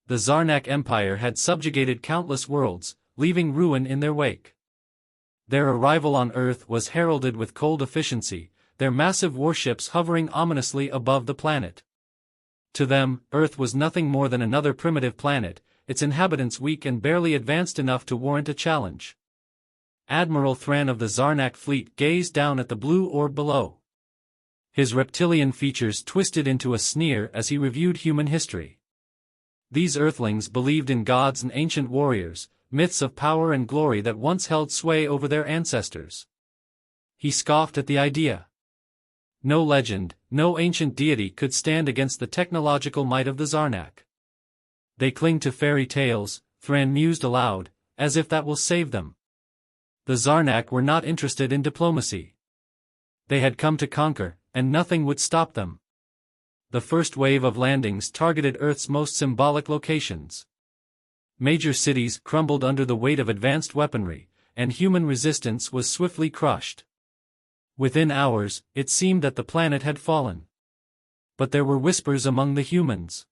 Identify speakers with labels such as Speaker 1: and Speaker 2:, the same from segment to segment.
Speaker 1: The Zarnak Empire had subjugated countless worlds, leaving ruin in their wake. Their arrival on Earth was heralded with cold efficiency, their massive warships hovering ominously above the planet. To them, Earth was nothing more than another primitive planet, its inhabitants weak and barely advanced enough to warrant a challenge. Admiral Thran of the Zarnak fleet gazed down at the blue orb below. His reptilian features twisted into a sneer as he reviewed human history. These Earthlings believed in gods and ancient warriors, myths of power and glory that once held sway over their ancestors. He scoffed at the idea. No legend, no ancient deity could stand against the technological might of the Zarnak. They cling to fairy tales, Thran mused aloud, as if that will save them. The Zarnak were not interested in diplomacy. They had come to conquer, and nothing would stop them. The first wave of landings targeted Earth's most symbolic locations. Major cities crumbled under the weight of advanced weaponry, and human resistance was swiftly crushed. Within hours, it seemed that the planet had fallen. But there were whispers among the humans.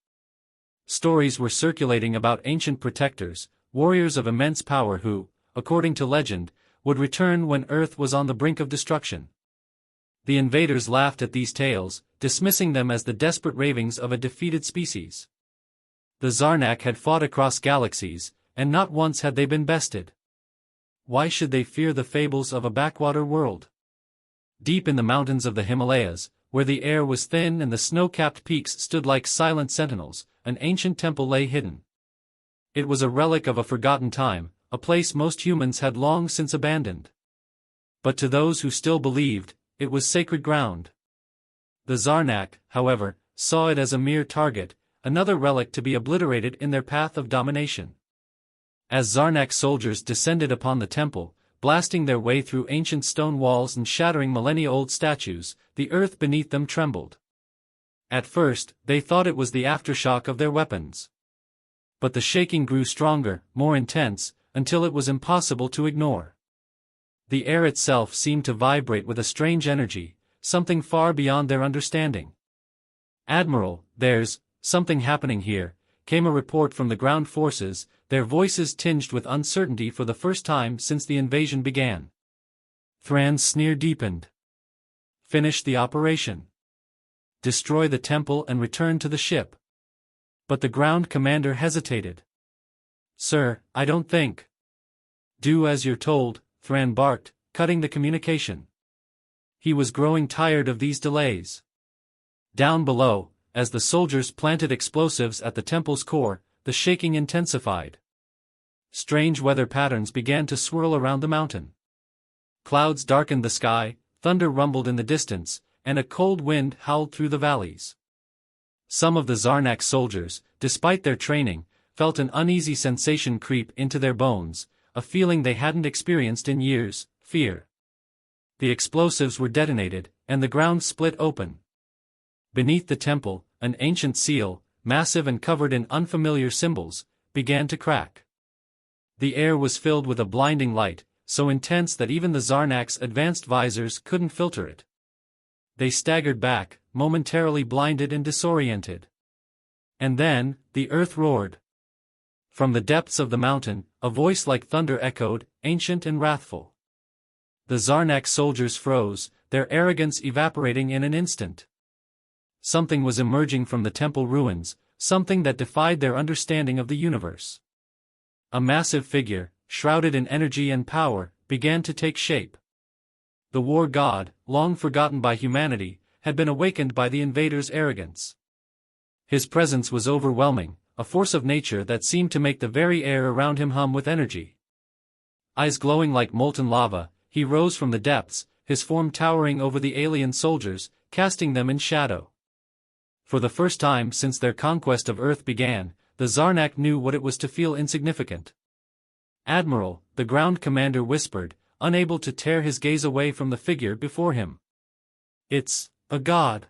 Speaker 1: Stories were circulating about ancient protectors, warriors of immense power who, according to legend, would return when Earth was on the brink of destruction. The invaders laughed at these tales, dismissing them as the desperate ravings of a defeated species. The Zarnak had fought across galaxies, and not once had they been bested. Why should they fear the fables of a backwater world? Deep in the mountains of the Himalayas, where the air was thin and the snow-capped peaks stood like silent sentinels, an ancient temple lay hidden. It was a relic of a forgotten time, a place most humans had long since abandoned. But to those who still believed, it was sacred ground. The Zarnak, however, saw it as a mere target, another relic to be obliterated in their path of domination. As Zarnak soldiers descended upon the temple, blasting their way through ancient stone walls and shattering millennia-old statues, the earth beneath them trembled. At first, they thought it was the aftershock of their weapons. But the shaking grew stronger, more intense, until it was impossible to ignore. The air itself seemed to vibrate with a strange energy, something far beyond their understanding. "Admiral, there's something happening here," came a report from the ground forces, their voices tinged with uncertainty for the first time since the invasion began. Thran's sneer deepened. "Finish the operation. Destroy the temple and return to the ship." But the ground commander hesitated. "Sir, I don't think." "Do as you're told," Thran barked, cutting the communication. He was growing tired of these delays. Down below, as the soldiers planted explosives at the temple's core, the shaking intensified. Strange weather patterns began to swirl around the mountain. Clouds darkened the sky, thunder rumbled in the distance, and a cold wind howled through the valleys. Some of the Zarnak soldiers, despite their training, felt an uneasy sensation creep into their bones, a feeling they hadn't experienced in years: fear. The explosives were detonated, and the ground split open. Beneath the temple, an ancient seal, massive and covered in unfamiliar symbols, began to crack. The air was filled with a blinding light, so intense that even the Zarnak's advanced visors couldn't filter it. They staggered back, momentarily blinded and disoriented. And then, the earth roared. From the depths of the mountain, a voice like thunder echoed, ancient and wrathful. The Zarnak soldiers froze, their arrogance evaporating in an instant. Something was emerging from the temple ruins, something that defied their understanding of the universe. A massive figure, shrouded in energy and power, began to take shape. The war god, long forgotten by humanity, had been awakened by the invaders' arrogance. His presence was overwhelming, a force of nature that seemed to make the very air around him hum with energy. Eyes glowing like molten lava, he rose from the depths, his form towering over the alien soldiers, casting them in shadow. For the first time since their conquest of Earth began, the Zarnak knew what it was to feel insignificant. "Admiral," the ground commander whispered, unable to tear his gaze away from the figure before him. "It's a god."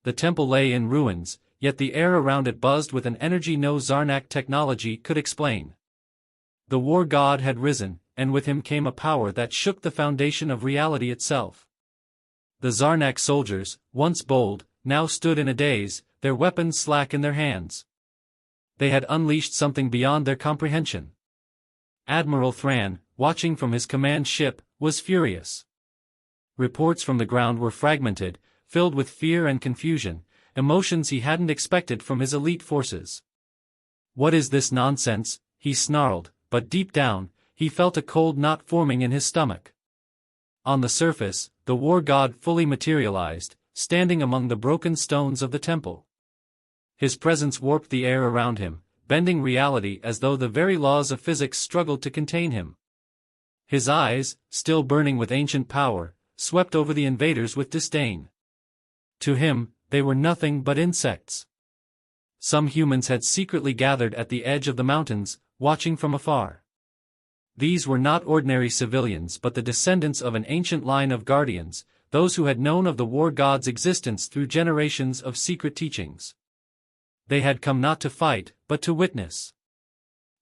Speaker 1: The temple lay in ruins, yet the air around it buzzed with an energy no Zarnak technology could explain. The war god had risen, and with him came a power that shook the foundation of reality itself. The Zarnak soldiers, once bold, now stood in a daze, their weapons slack in their hands. They had unleashed something beyond their comprehension. Admiral Thran, watching from his command ship, was furious. Reports from the ground were fragmented, filled with fear and confusion, emotions he hadn't expected from his elite forces. "What is this nonsense?" he snarled, but deep down, he felt a cold knot forming in his stomach. On the surface, the war god fully materialized, standing among the broken stones of the temple. His presence warped the air around him, bending reality as though the very laws of physics struggled to contain him. His eyes, still burning with ancient power, swept over the invaders with disdain. To him, they were nothing but insects. Some humans had secretly gathered at the edge of the mountains, watching from afar. These were not ordinary civilians but the descendants of an ancient line of guardians, those who had known of the war god's existence through generations of secret teachings. They had come not to fight, but to witness.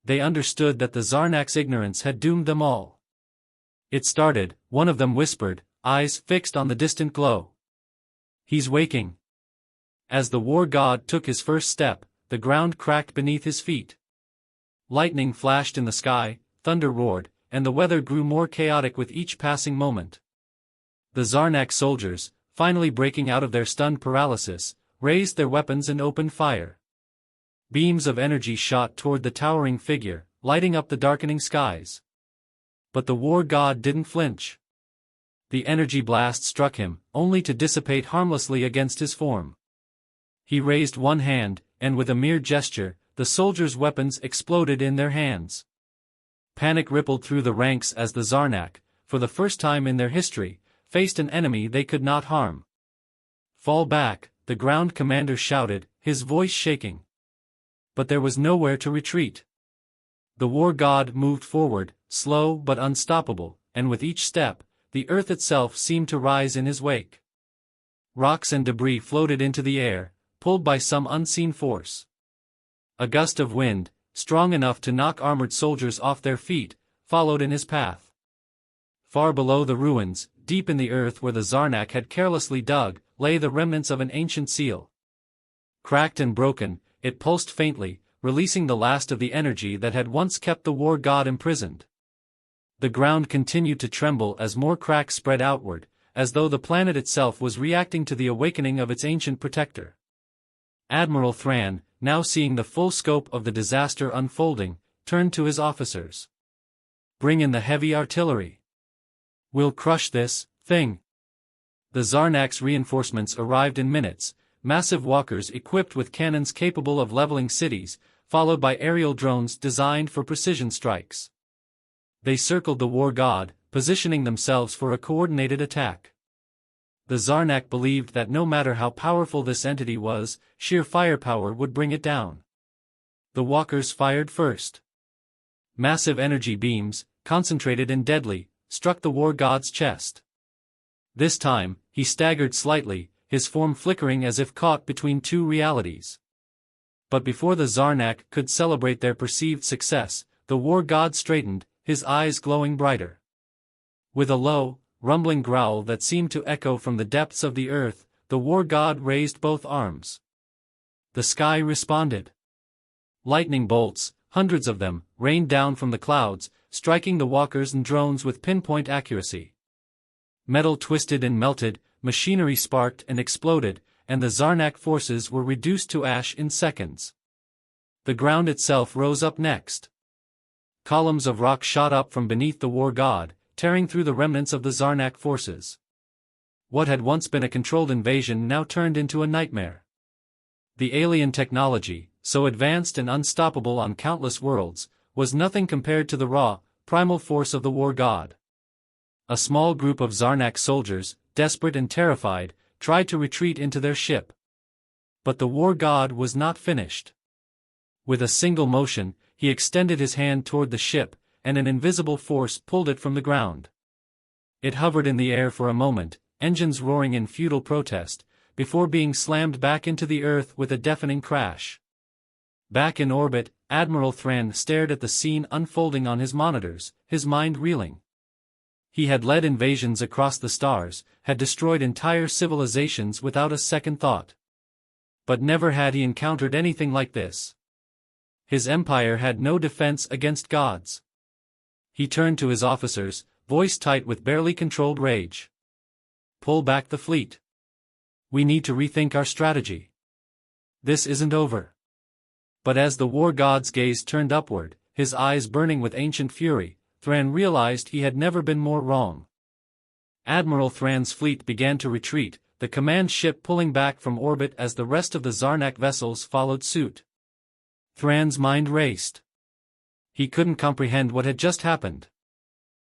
Speaker 1: They understood that the Zarnak's ignorance had doomed them all. "It started," one of them whispered, eyes fixed on the distant glow. "He's waking." As the war god took his first step, the ground cracked beneath his feet. Lightning flashed in the sky, thunder roared, and the weather grew more chaotic with each passing moment. The Zarnak soldiers, finally breaking out of their stunned paralysis, raised their weapons and opened fire. Beams of energy shot toward the towering figure, lighting up the darkening skies. But the war god didn't flinch. The energy blast struck him, only to dissipate harmlessly against his form. He raised one hand, and with a mere gesture, the soldiers' weapons exploded in their hands. Panic rippled through the ranks as the Zarnak, for the first time in their history, faced an enemy they could not harm. "Fall back," the ground commander shouted, his voice shaking. But there was nowhere to retreat. The war god moved forward, slow but unstoppable, and with each step, the earth itself seemed to rise in his wake. Rocks and debris floated into the air, pulled by some unseen force. A gust of wind, strong enough to knock armored soldiers off their feet, followed in his path. Far below the ruins, deep in the earth where the Zarnak had carelessly dug, lay the remnants of an ancient seal. Cracked and broken, it pulsed faintly, releasing the last of the energy that had once kept the war god imprisoned. The ground continued to tremble as more cracks spread outward, as though the planet itself was reacting to the awakening of its ancient protector. Admiral Thran, now seeing the full scope of the disaster unfolding, turned to his officers. "Bring in the heavy artillery. We'll crush this thing." The Zarnak's reinforcements arrived in minutes, massive walkers equipped with cannons capable of leveling cities, followed by aerial drones designed for precision strikes. They circled the war god, positioning themselves for a coordinated attack. The Zarnak believed that no matter how powerful this entity was, sheer firepower would bring it down. The walkers fired first. Massive energy beams, concentrated and deadly, struck the war god's chest. This time, he staggered slightly, his form flickering as if caught between two realities. But before the Zarnak could celebrate their perceived success, the war god straightened, his eyes glowing brighter. With a low, rumbling growl that seemed to echo from the depths of the earth, the war god raised both arms. The sky responded. Lightning bolts, hundreds of them, rained down from the clouds, striking the walkers and drones with pinpoint accuracy. Metal twisted and melted, machinery sparked and exploded, and the Zarnak forces were reduced to ash in seconds. The ground itself rose up next. Columns of rock shot up from beneath the war god, tearing through the remnants of the Zarnak forces. What had once been a controlled invasion now turned into a nightmare. The alien technology, so advanced and unstoppable on countless worlds, was nothing compared to the raw, primal force of the war god. A small group of Zarnak soldiers, desperate and terrified, tried to retreat into their ship. But the war god was not finished. With a single motion, he extended his hand toward the ship, and an invisible force pulled it from the ground. It hovered in the air for a moment, engines roaring in futile protest, before being slammed back into the earth with a deafening crash. Back in orbit, Admiral Thran stared at the scene unfolding on his monitors, his mind reeling. He had led invasions across the stars, had destroyed entire civilizations without a second thought. But never had he encountered anything like this. His empire had no defense against gods. He turned to his officers, voice tight with barely controlled rage. Pull back the fleet. We need to rethink our strategy. This isn't over. But as the war god's gaze turned upward, his eyes burning with ancient fury, Thran realized he had never been more wrong. Admiral Thran's fleet began to retreat, the command ship pulling back from orbit as the rest of the Zarnak vessels followed suit. Thran's mind raced. He couldn't comprehend what had just happened.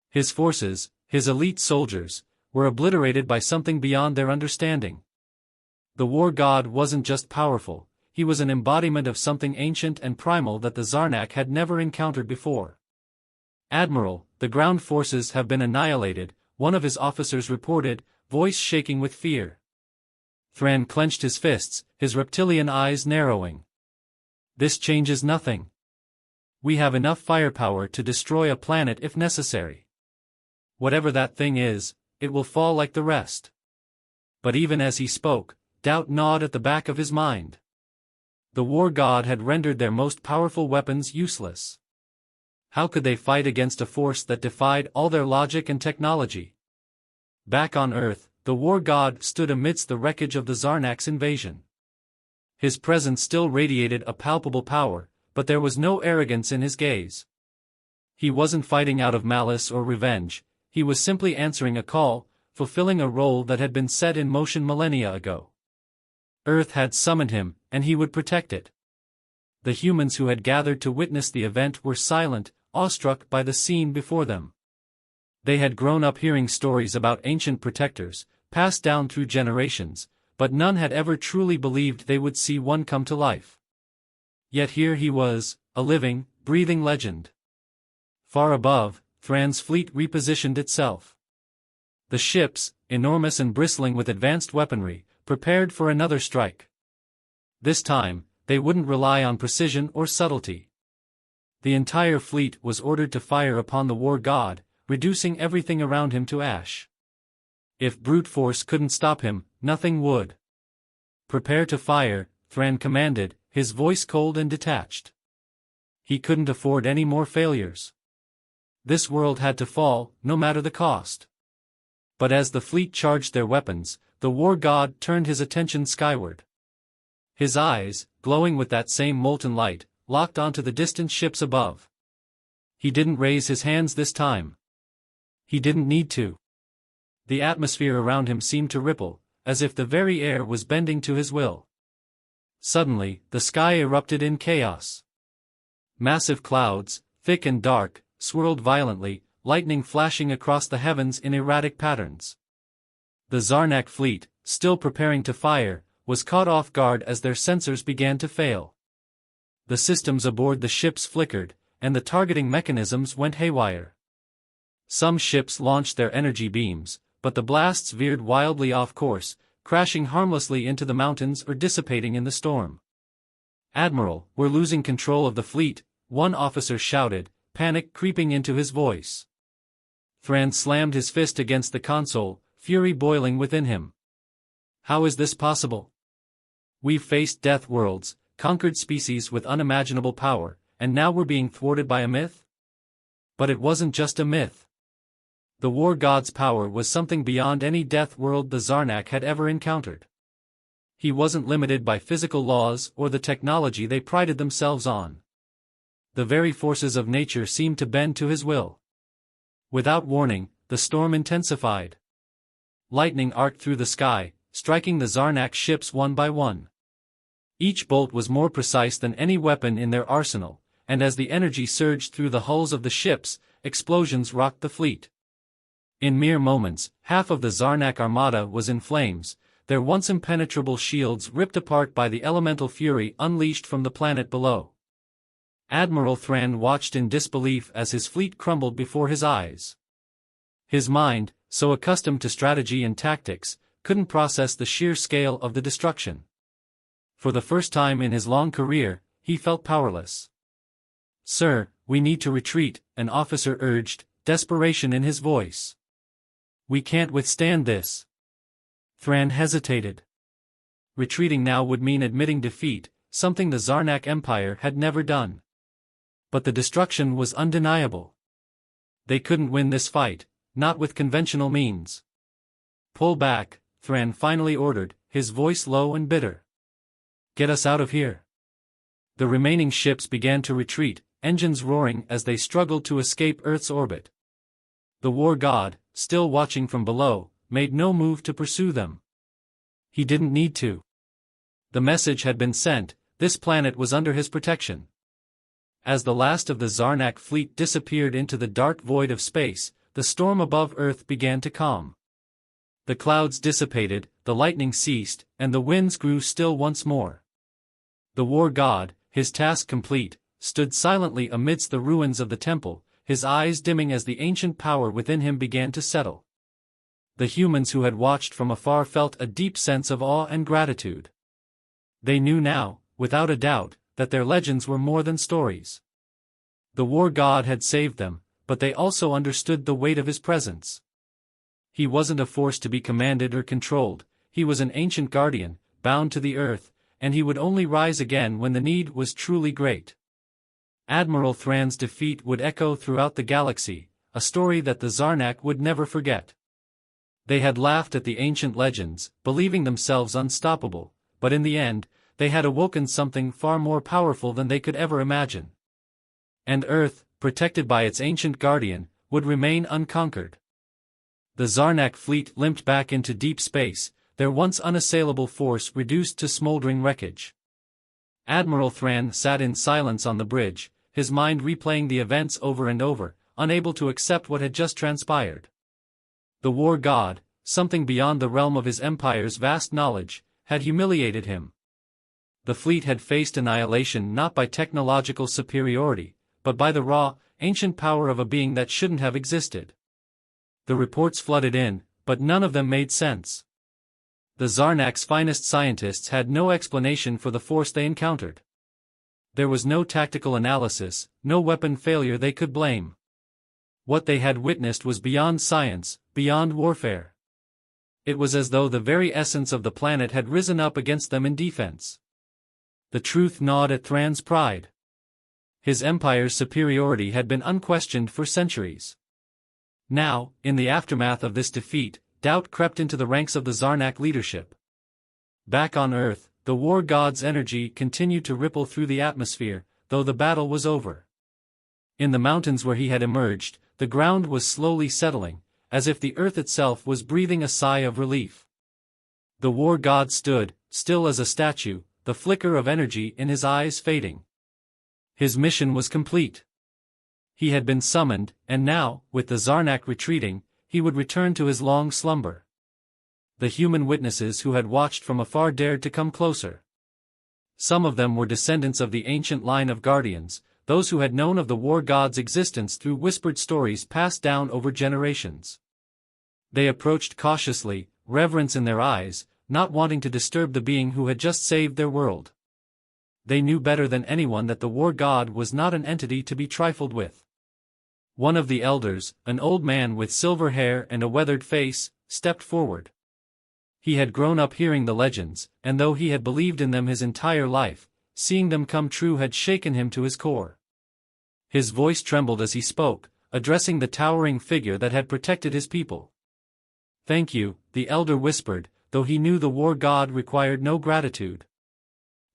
Speaker 1: His forces, his elite soldiers, were obliterated by something beyond their understanding. The war god wasn't just powerful, he was an embodiment of something ancient and primal that the Zarnak had never encountered before. Admiral, the ground forces have been annihilated, one of his officers reported, voice shaking with fear. Thran clenched his fists, his reptilian eyes narrowing. This changes nothing. We have enough firepower to destroy a planet if necessary. Whatever that thing is, it will fall like the rest. But even as he spoke, doubt gnawed at the back of his mind. The war god had rendered their most powerful weapons useless. How could they fight against a force that defied all their logic and technology? Back on Earth, the war god stood amidst the wreckage of the Zarnak's invasion. His presence still radiated a palpable power, but there was no arrogance in his gaze. He wasn't fighting out of malice or revenge, he was simply answering a call, fulfilling a role that had been set in motion millennia ago. Earth had summoned him, and he would protect it. The humans who had gathered to witness the event were silent, awestruck by the scene before them. They had grown up hearing stories about ancient protectors, passed down through generations, but none had ever truly believed they would see one come to life. Yet here he was, a living, breathing legend. Far above, Thran's fleet repositioned itself. The ships, enormous and bristling with advanced weaponry, prepared for another strike. This time, they wouldn't rely on precision or subtlety. The entire fleet was ordered to fire upon the war god, reducing everything around him to ash. If brute force couldn't stop him, nothing would. Prepare to fire, Thran commanded, his voice cold and detached. He couldn't afford any more failures. This world had to fall, no matter the cost. But as the fleet charged their weapons, the war god turned his attention skyward. His eyes, glowing with that same molten light, locked onto the distant ships above. He didn't raise his hands this time. He didn't need to. The atmosphere around him seemed to ripple, as if the very air was bending to his will. Suddenly, the sky erupted in chaos. Massive clouds, thick and dark, swirled violently, lightning flashing across the heavens in erratic patterns. The Zarnak fleet, still preparing to fire, was caught off guard as their sensors began to fail. The systems aboard the ships flickered, and the targeting mechanisms went haywire. Some ships launched their energy beams, but the blasts veered wildly off course, crashing harmlessly into the mountains or dissipating in the storm. "Admiral, we're losing control of the fleet," one officer shouted, panic creeping into his voice. Thran slammed his fist against the console, fury boiling within him. How is this possible? We've faced death worlds, conquered species with unimaginable power, and now we're being thwarted by a myth? But it wasn't just a myth. The war god's power was something beyond any death world the Zarnak had ever encountered. He wasn't limited by physical laws or the technology they prided themselves on. The very forces of nature seemed to bend to his will. Without warning, the storm intensified. Lightning arced through the sky, striking the Zarnak ships one by one. Each bolt was more precise than any weapon in their arsenal, and as the energy surged through the hulls of the ships, explosions rocked the fleet. In mere moments, half of the Zarnak armada was in flames, their once impenetrable shields ripped apart by the elemental fury unleashed from the planet below. Admiral Thran watched in disbelief as his fleet crumbled before his eyes. His mind, so accustomed to strategy and tactics, couldn't process the sheer scale of the destruction. For the first time in his long career, he felt powerless. "Sir, we need to retreat," an officer urged, desperation in his voice. "We can't withstand this." Thran hesitated. Retreating now would mean admitting defeat, something the Zarnak Empire had never done. But the destruction was undeniable. They couldn't win this fight, not with conventional means. "Pull back," Thran finally ordered, his voice low and bitter. "Get us out of here." The remaining ships began to retreat, engines roaring as they struggled to escape Earth's orbit. The war god, still watching from below, made no move to pursue them. He didn't need to. The message had been sent, this planet was under his protection. As the last of the Zarnak fleet disappeared into the dark void of space, the storm above Earth began to calm. The clouds dissipated, the lightning ceased, and the winds grew still once more. The war god, his task complete, stood silently amidst the ruins of the temple, his eyes dimming as the ancient power within him began to settle. The humans who had watched from afar felt a deep sense of awe and gratitude. They knew now, without a doubt, that their legends were more than stories. The war god had saved them, but they also understood the weight of his presence. He wasn't a force to be commanded or controlled, he was an ancient guardian, bound to the earth, and he would only rise again when the need was truly great. Admiral Thran's defeat would echo throughout the galaxy, a story that the Zarnak would never forget. They had laughed at the ancient legends, believing themselves unstoppable, but in the end, they had awoken something far more powerful than they could ever imagine. And Earth, protected by its ancient guardian, would remain unconquered. The Zarnak fleet limped back into deep space, their once unassailable force reduced to smoldering wreckage. Admiral Thran sat in silence on the bridge, his mind replaying the events over and over, unable to accept what had just transpired. The war god, something beyond the realm of his empire's vast knowledge, had humiliated him. The fleet had faced annihilation not by technological superiority, but by the raw, ancient power of a being that shouldn't have existed. The reports flooded in, but none of them made sense. The Zarnak's finest scientists had no explanation for the force they encountered. There was no tactical analysis, no weapon failure they could blame. What they had witnessed was beyond science, beyond warfare. It was as though the very essence of the planet had risen up against them in defense. The truth gnawed at Thran's pride. His empire's superiority had been unquestioned for centuries. Now, in the aftermath of this defeat, doubt crept into the ranks of the Zarnak leadership. Back on Earth, the war god's energy continued to ripple through the atmosphere, though the battle was over. In the mountains where he had emerged, the ground was slowly settling, as if the earth itself was breathing a sigh of relief. The war god stood, still as a statue, the flicker of energy in his eyes fading. His mission was complete. He had been summoned, and now, with the Zarnak retreating, he would return to his long slumber. The human witnesses who had watched from afar dared to come closer. Some of them were descendants of the ancient line of guardians, those who had known of the war god's existence through whispered stories passed down over generations. They approached cautiously, reverence in their eyes, not wanting to disturb the being who had just saved their world. They knew better than anyone that the war god was not an entity to be trifled with. One of the elders, an old man with silver hair and a weathered face, stepped forward. He had grown up hearing the legends, and though he had believed in them his entire life, seeing them come true had shaken him to his core. His voice trembled as he spoke, addressing the towering figure that had protected his people. "Thank you," the elder whispered, though he knew the war god required no gratitude.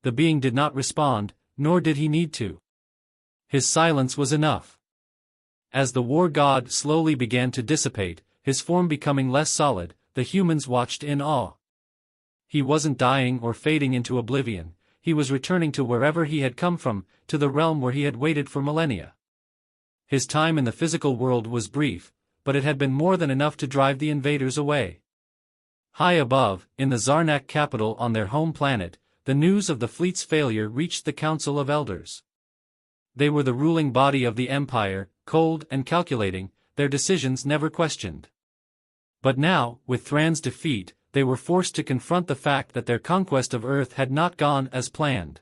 Speaker 1: The being did not respond, nor did he need to. His silence was enough. As the war god slowly began to dissipate, his form becoming less solid, the humans watched in awe. He wasn't dying or fading into oblivion, he was returning to wherever he had come from, to the realm where he had waited for millennia. His time in the physical world was brief, but it had been more than enough to drive the invaders away. High above, in the Zarnak capital on their home planet, the news of the fleet's failure reached the Council of Elders. They were the ruling body of the Empire, cold and calculating, their decisions never questioned. But now, with Thran's defeat, they were forced to confront the fact that their conquest of Earth had not gone as planned.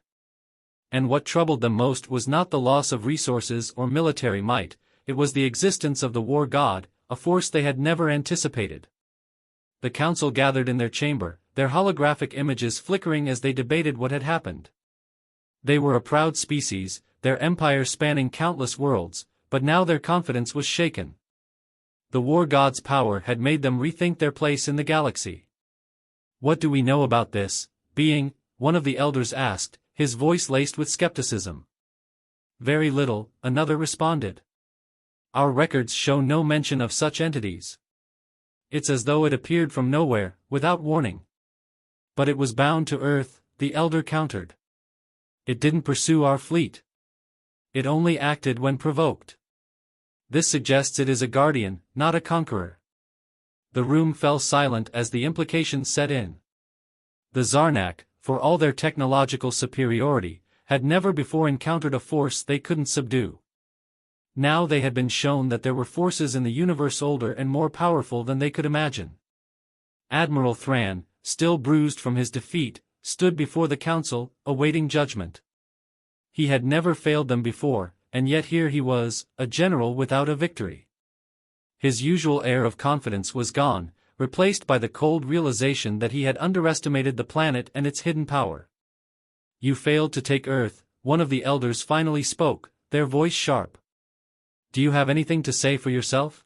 Speaker 1: And what troubled them most was not the loss of resources or military might, it was the existence of the war god, a force they had never anticipated. The council gathered in their chamber, their holographic images flickering as they debated what had happened. They were a proud species, their empire spanning countless worlds, but now their confidence was shaken. The war god's power had made them rethink their place in the galaxy. "What do we know about this being?" one of the elders asked, his voice laced with skepticism. "Very little," another responded. "Our records show no mention of such entities. It's as though it appeared from nowhere, without warning." "But it was bound to Earth," the elder countered. "It didn't pursue our fleet. It only acted when provoked. This suggests it is a guardian, not a conqueror." The room fell silent as the implications set in. The Zarnak, for all their technological superiority, had never before encountered a force they couldn't subdue. Now they had been shown that there were forces in the universe older and more powerful than they could imagine. Admiral Thran, still bruised from his defeat, stood before the council, awaiting judgment. He had never failed them before, and yet here he was, a general without a victory. His usual air of confidence was gone, replaced by the cold realization that he had underestimated the planet and its hidden power. "You failed to take Earth," one of the elders finally spoke, their voice sharp. "Do you have anything to say for yourself?"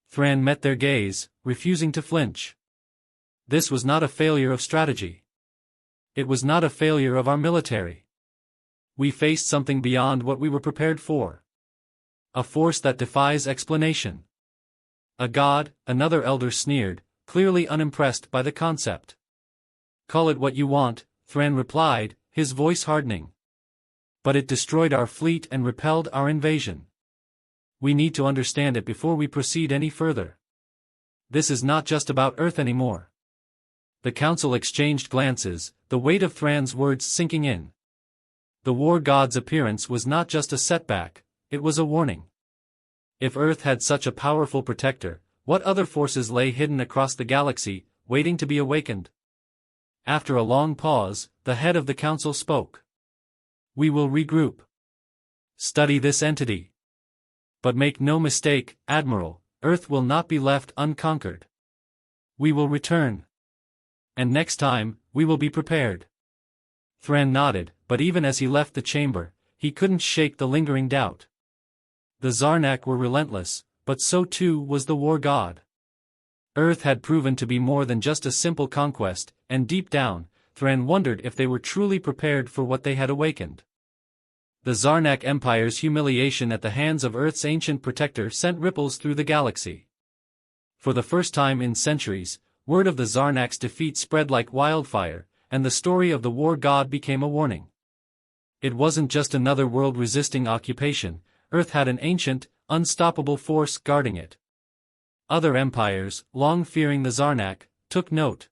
Speaker 1: Thran met their gaze, refusing to flinch. "This was not a failure of strategy. It was not a failure of our military. We faced something beyond what we were prepared for. A force that defies explanation." "A god," another elder sneered, clearly unimpressed by the concept. "Call it what you want," Thran replied, his voice hardening. "But it destroyed our fleet and repelled our invasion. We need to understand it before we proceed any further. This is not just about Earth anymore." The council exchanged glances, the weight of Thran's words sinking in. The war god's appearance was not just a setback, it was a warning. If Earth had such a powerful protector, what other forces lay hidden across the galaxy, waiting to be awakened? After a long pause, the head of the council spoke. "We will regroup. Study this entity. But make no mistake, Admiral, Earth will not be left unconquered. We will return. And next time, we will be prepared." Thran nodded, but even as he left the chamber, he couldn't shake the lingering doubt. The Zarnak were relentless, but so too was the war god. Earth had proven to be more than just a simple conquest, and deep down, Thran wondered if they were truly prepared for what they had awakened. The Zarnak Empire's humiliation at the hands of Earth's ancient protector sent ripples through the galaxy. For the first time in centuries, word of the Zarnak's defeat spread like wildfire, and the story of the war god became a warning. It wasn't just another world resisting occupation, Earth had an ancient, unstoppable force guarding it. Other empires, long fearing the Zarnak, took note.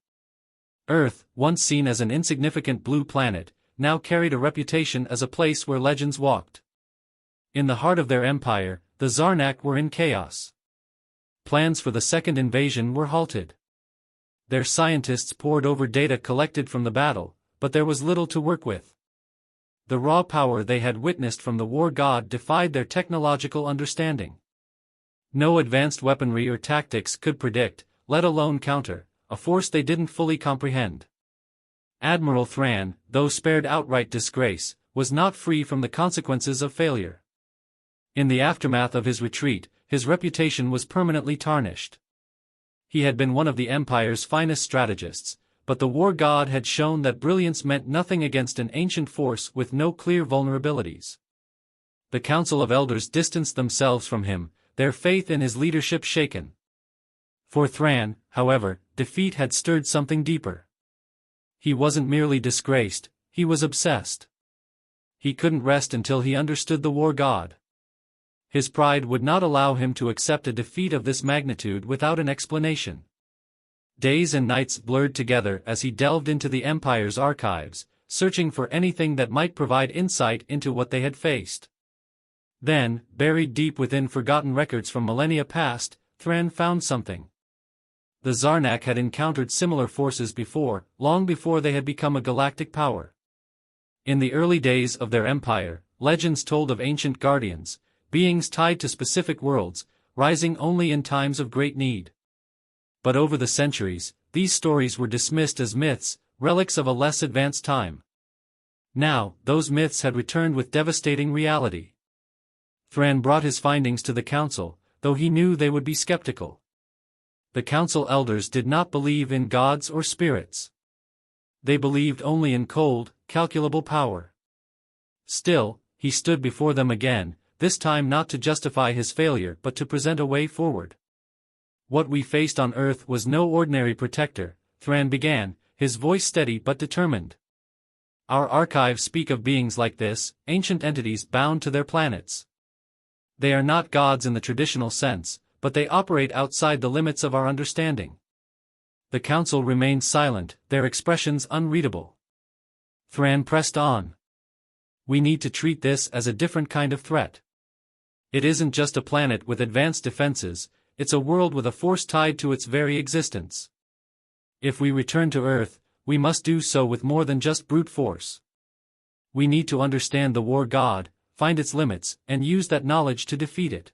Speaker 1: Earth, once seen as an insignificant blue planet, now carried a reputation as a place where legends walked. In the heart of their empire, the Zarnak were in chaos. Plans for the second invasion were halted. Their scientists pored over data collected from the battle, but there was little to work with. The raw power they had witnessed from the war god defied their technological understanding. No advanced weaponry or tactics could predict, let alone counter, a force they didn't fully comprehend. Admiral Thran, though spared outright disgrace, was not free from the consequences of failure. In the aftermath of his retreat, his reputation was permanently tarnished. He had been one of the Empire's finest strategists, but the war god had shown that brilliance meant nothing against an ancient force with no clear vulnerabilities. The Council of Elders distanced themselves from him, their faith in his leadership shaken. For Thran, however, defeat had stirred something deeper. He wasn't merely disgraced, he was obsessed. He couldn't rest until he understood the war god. His pride would not allow him to accept a defeat of this magnitude without an explanation. Days and nights blurred together as he delved into the Empire's archives, searching for anything that might provide insight into what they had faced. Then, buried deep within forgotten records from millennia past, Thran found something. The Zarnak had encountered similar forces before, long before they had become a galactic power. In the early days of their empire, legends told of ancient guardians, beings tied to specific worlds, rising only in times of great need. But over the centuries, these stories were dismissed as myths, relics of a less advanced time. Now, those myths had returned with devastating reality. Thran brought his findings to the council, though he knew they would be skeptical. The council elders did not believe in gods or spirits. They believed only in cold, calculable power. Still, he stood before them again, this time not to justify his failure but to present a way forward. What we faced on Earth was no ordinary protector, Thran began, his voice steady but determined. Our archives speak of beings like this, ancient entities bound to their planets. They are not gods in the traditional sense, but they operate outside the limits of our understanding. The council remained silent, their expressions unreadable. Thran pressed on. We need to treat this as a different kind of threat. It isn't just a planet with advanced defenses, it's a world with a force tied to its very existence. If we return to Earth, we must do so with more than just brute force. We need to understand the war god, find its limits, and use that knowledge to defeat it.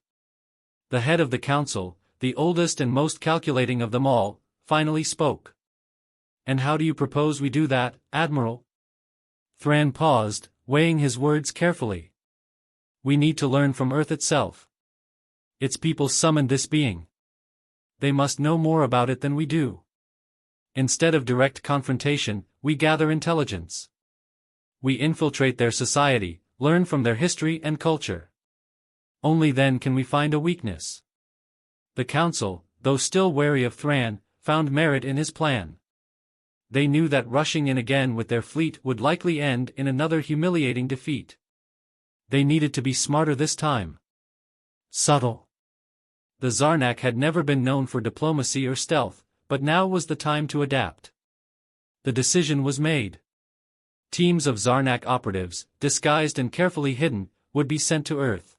Speaker 1: The head of the council, the oldest and most calculating of them all, finally spoke. And how do you propose we do that, Admiral? Thran paused, weighing his words carefully. We need to learn from Earth itself. Its people summoned this being. They must know more about it than we do. Instead of direct confrontation, we gather intelligence. We infiltrate their society, learn from their history and culture. Only then can we find a weakness. The council, though still wary of Thran, found merit in his plan. They knew that rushing in again with their fleet would likely end in another humiliating defeat. They needed to be smarter this time. Subtle. The Zarnak had never been known for diplomacy or stealth, but now was the time to adapt. The decision was made. Teams of Zarnak operatives, disguised and carefully hidden, would be sent to Earth.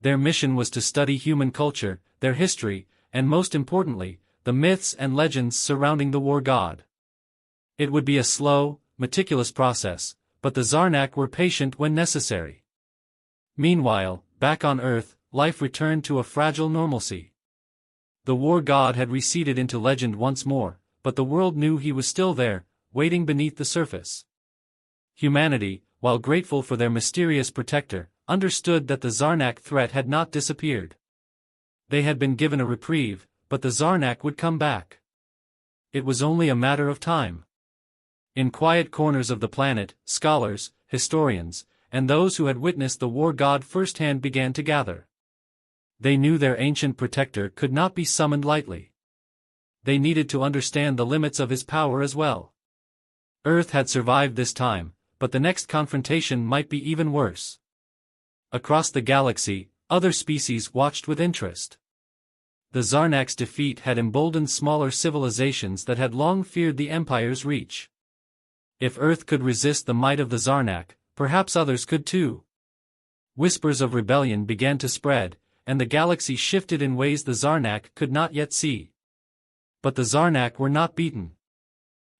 Speaker 1: Their mission was to study human culture, their history, and most importantly, the myths and legends surrounding the war god. It would be a slow, meticulous process, but the Zarnak were patient when necessary. Meanwhile, back on Earth, life returned to a fragile normalcy. The war god had receded into legend once more, but the world knew he was still there, waiting beneath the surface. Humanity, while grateful for their mysterious protector, understood that the Zarnak threat had not disappeared. They had been given a reprieve, but the Zarnak would come back. It was only a matter of time. In quiet corners of the planet, scholars, historians, and those who had witnessed the war god firsthand began to gather. They knew their ancient protector could not be summoned lightly. They needed to understand the limits of his power as well. Earth had survived this time, but the next confrontation might be even worse. Across the galaxy, other species watched with interest. The Zarnak's defeat had emboldened smaller civilizations that had long feared the Empire's reach. If Earth could resist the might of the Zarnak, perhaps others could too. Whispers of rebellion began to spread, and the galaxy shifted in ways the Zarnak could not yet see. But the Zarnak were not beaten.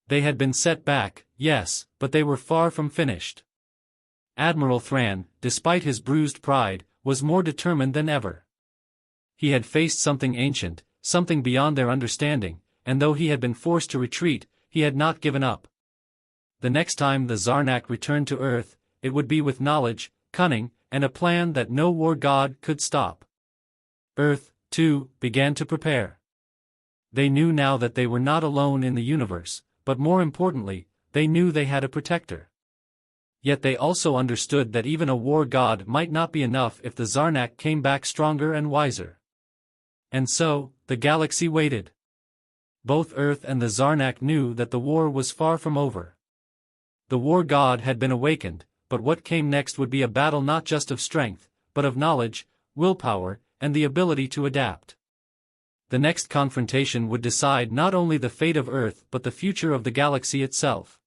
Speaker 1: They had been set back, yes, but they were far from finished. Admiral Thran, despite his bruised pride, was more determined than ever. He had faced something ancient, something beyond their understanding, and though he had been forced to retreat, he had not given up. The next time the Zarnak returned to Earth, it would be with knowledge, cunning, and a plan that no war god could stop. Earth, too, began to prepare. They knew now that they were not alone in the universe, but more importantly, they knew they had a protector. Yet they also understood that even a war god might not be enough if the Zarnak came back stronger and wiser. And so, the galaxy waited. Both Earth and the Zarnak knew that the war was far from over. The war god had been awakened, but what came next would be a battle not just of strength, but of knowledge, willpower, and the ability to adapt. The next confrontation would decide not only the fate of Earth but the future of the galaxy itself.